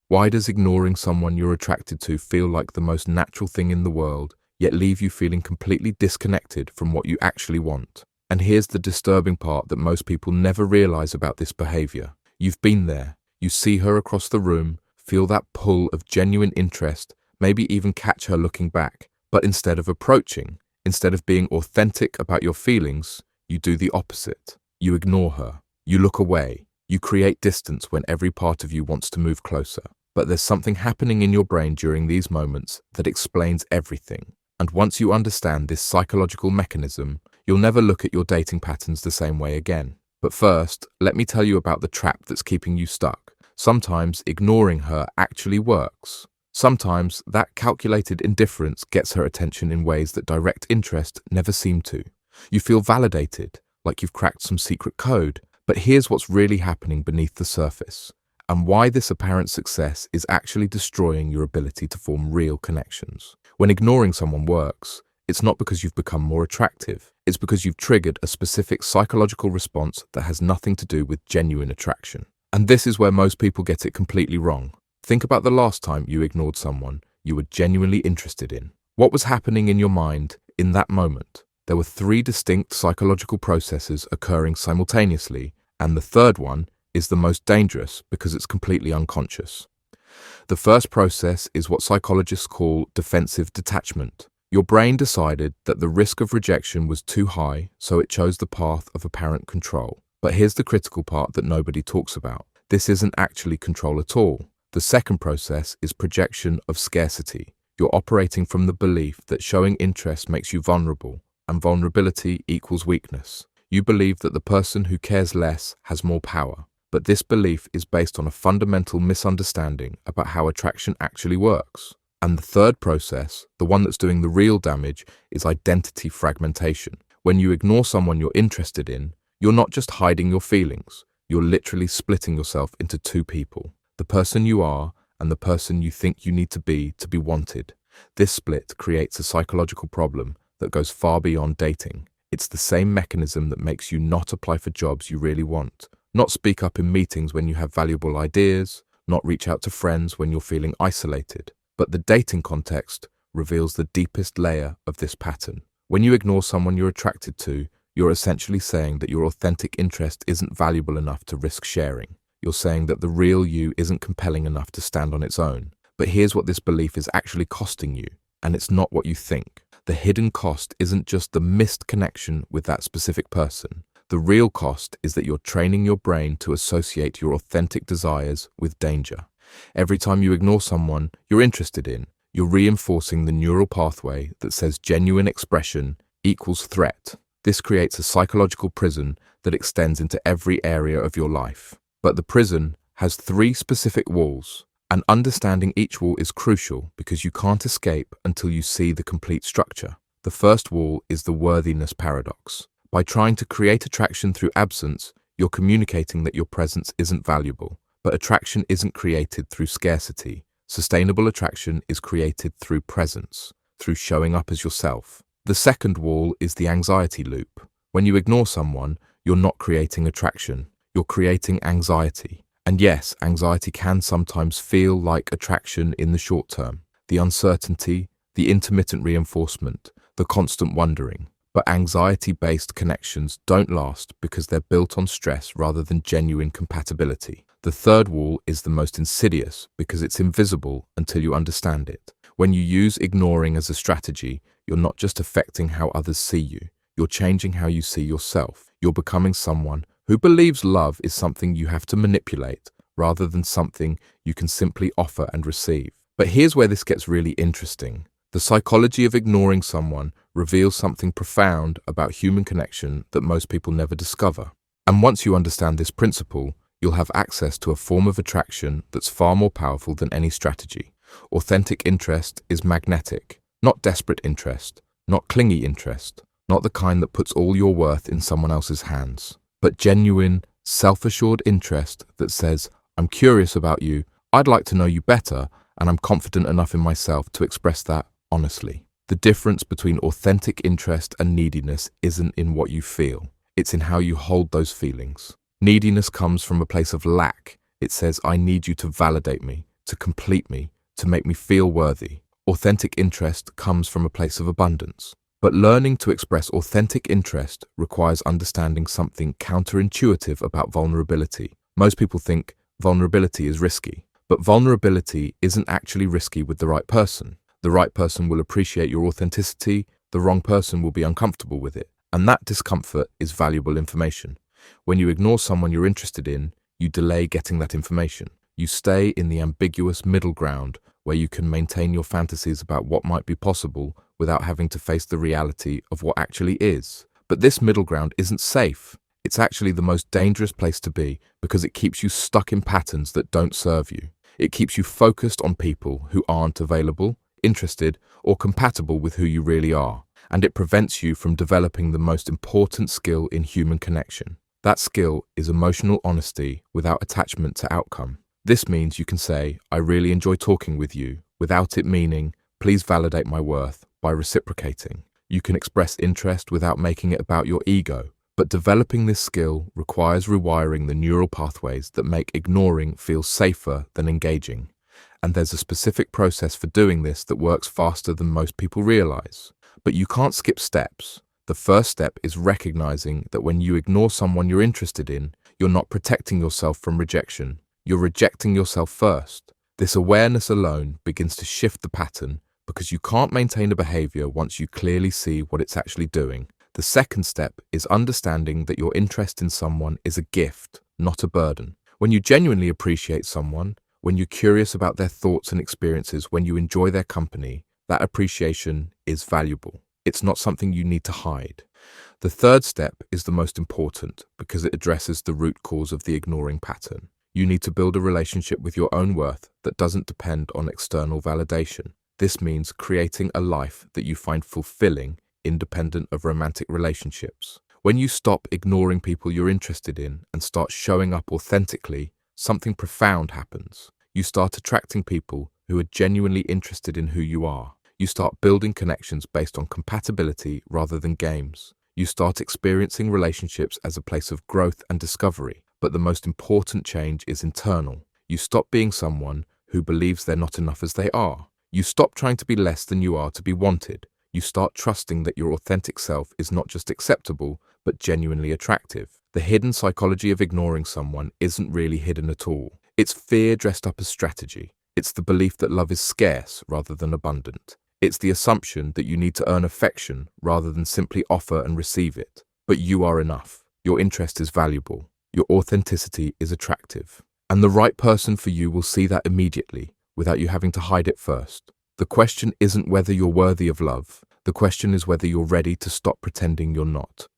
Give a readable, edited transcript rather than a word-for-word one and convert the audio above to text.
Why does ignoring someone you're attracted to feel like the most natural thing in the world, yet leave you feeling completely disconnected from what you actually want? And here's the disturbing part that most people never realize about this behavior. You've been there. You see her across the room, feel that pull of genuine interest, maybe even catch her looking back. But instead of approaching, instead of being authentic about your feelings, you do the opposite. You ignore her. You look away. You create distance when every part of you wants to move closer. But there's something happening in your brain during these moments that explains everything. And once you understand this psychological mechanism, you'll never look at your dating patterns the same way again. But first, let me tell you about the trap that's keeping you stuck. Sometimes ignoring her actually works. Sometimes that calculated indifference gets her attention in ways that direct interest never seem to. You feel validated, like you've cracked some secret code. But here's what's really happening beneath the surface, and why this apparent success is actually destroying your ability to form real connections. When ignoring someone works, it's not because you've become more attractive. It's because you've triggered a specific psychological response that has nothing to do with genuine attraction. And this is where most people get it completely wrong. Think about the last time you ignored someone you were genuinely interested in. What was happening in your mind in that moment? There were 3 distinct psychological processes occurring simultaneously, and the third one is the most dangerous because it's completely unconscious. The first process is what psychologists call defensive detachment. Your brain decided that the risk of rejection was too high, so it chose the path of apparent control. But here's the critical part that nobody talks about. This isn't actually control at all. The second process is projection of scarcity. You're operating from the belief that showing interest makes you vulnerable, and vulnerability equals weakness. You believe that the person who cares less has more power, but this belief is based on a fundamental misunderstanding about how attraction actually works. And the third process, the one that's doing the real damage, is identity fragmentation. When you ignore someone you're interested in, you're not just hiding your feelings, you're literally splitting yourself into 2 people. The person you are and the person you think you need to be wanted. This split creates a psychological problem that goes far beyond dating. It's the same mechanism that makes you not apply for jobs you really want, not speak up in meetings when you have valuable ideas, not reach out to friends when you're feeling isolated. But the dating context reveals the deepest layer of this pattern. When you ignore someone you're attracted to, you're essentially saying that your authentic interest isn't valuable enough to risk sharing. You're saying that the real you isn't compelling enough to stand on its own. But here's what this belief is actually costing you, and it's not what you think. The hidden cost isn't just the missed connection with that specific person. The real cost is that you're training your brain to associate your authentic desires with danger. Every time you ignore someone you're interested in, you're reinforcing the neural pathway that says genuine expression equals threat. This creates a psychological prison that extends into every area of your life. But the prison has 3 specific walls. And understanding each wall is crucial because you can't escape until you see the complete structure. The first wall is the worthiness paradox. By trying to create attraction through absence, you're communicating that your presence isn't valuable. But attraction isn't created through scarcity. Sustainable attraction is created through presence, through showing up as yourself. The second wall is the anxiety loop. When you ignore someone, you're not creating attraction. You're creating anxiety. And yes, anxiety can sometimes feel like attraction in the short term. The uncertainty, the intermittent reinforcement, the constant wondering. But anxiety-based connections don't last because they're built on stress rather than genuine compatibility. The third wall is the most insidious because it's invisible until you understand it. When you use ignoring as a strategy, you're not just affecting how others see you. You're changing how you see yourself. You're becoming someone who believes love is something you have to manipulate rather than something you can simply offer and receive. But here's where this gets really interesting. The psychology of ignoring someone reveals something profound about human connection that most people never discover. And once you understand this principle, you'll have access to a form of attraction that's far more powerful than any strategy. Authentic interest is magnetic, not desperate interest, not clingy interest, not the kind that puts all your worth in someone else's hands. But genuine, self-assured interest that says, I'm curious about you, I'd like to know you better, and I'm confident enough in myself to express that honestly. The difference between authentic interest and neediness isn't in what you feel, it's in how you hold those feelings. Neediness comes from a place of lack. It says, I need you to validate me, to complete me, to make me feel worthy. Authentic interest comes from a place of abundance. But learning to express authentic interest requires understanding something counterintuitive about vulnerability. Most people think vulnerability is risky, but vulnerability isn't actually risky with the right person. The right person will appreciate your authenticity, the wrong person will be uncomfortable with it, and that discomfort is valuable information. When you ignore someone you're interested in, you delay getting that information. You stay in the ambiguous middle ground where you can maintain your fantasies about what might be possible without having to face the reality of what actually is. But this middle ground isn't safe. It's actually the most dangerous place to be because it keeps you stuck in patterns that don't serve you. It keeps you focused on people who aren't available, interested, or compatible with who you really are. And it prevents you from developing the most important skill in human connection. That skill is emotional honesty without attachment to outcome. This means you can say, "I really enjoy talking with you," without it meaning, "Please validate my worth," by reciprocating. You can express interest without making it about your ego. But developing this skill requires rewiring the neural pathways that make ignoring feel safer than engaging. And there's a specific process for doing this that works faster than most people realize. But you can't skip steps. The first step is recognizing that when you ignore someone you're interested in, you're not protecting yourself from rejection. You're rejecting yourself first. This awareness alone begins to shift the pattern because you can't maintain a behavior once you clearly see what it's actually doing. The second step is understanding that your interest in someone is a gift, not a burden. When you genuinely appreciate someone, when you're curious about their thoughts and experiences, when you enjoy their company, that appreciation is valuable. It's not something you need to hide. The third step is the most important because it addresses the root cause of the ignoring pattern. You need to build a relationship with your own worth that doesn't depend on external validation. This means creating a life that you find fulfilling, independent of romantic relationships. When you stop ignoring people you're interested in and start showing up authentically, something profound happens. You start attracting people who are genuinely interested in who you are. You start building connections based on compatibility rather than games. You start experiencing relationships as a place of growth and discovery. But the most important change is internal. You stop being someone who believes they're not enough as they are. You stop trying to be less than you are to be wanted. You start trusting that your authentic self is not just acceptable, but genuinely attractive. The hidden psychology of ignoring someone isn't really hidden at all. It's fear dressed up as strategy. It's the belief that love is scarce rather than abundant. It's the assumption that you need to earn affection rather than simply offer and receive it. But you are enough. Your interest is valuable. Your authenticity is attractive. And the right person for you will see that immediately, without you having to hide it first. The question isn't whether you're worthy of love. The question is whether you're ready to stop pretending you're not.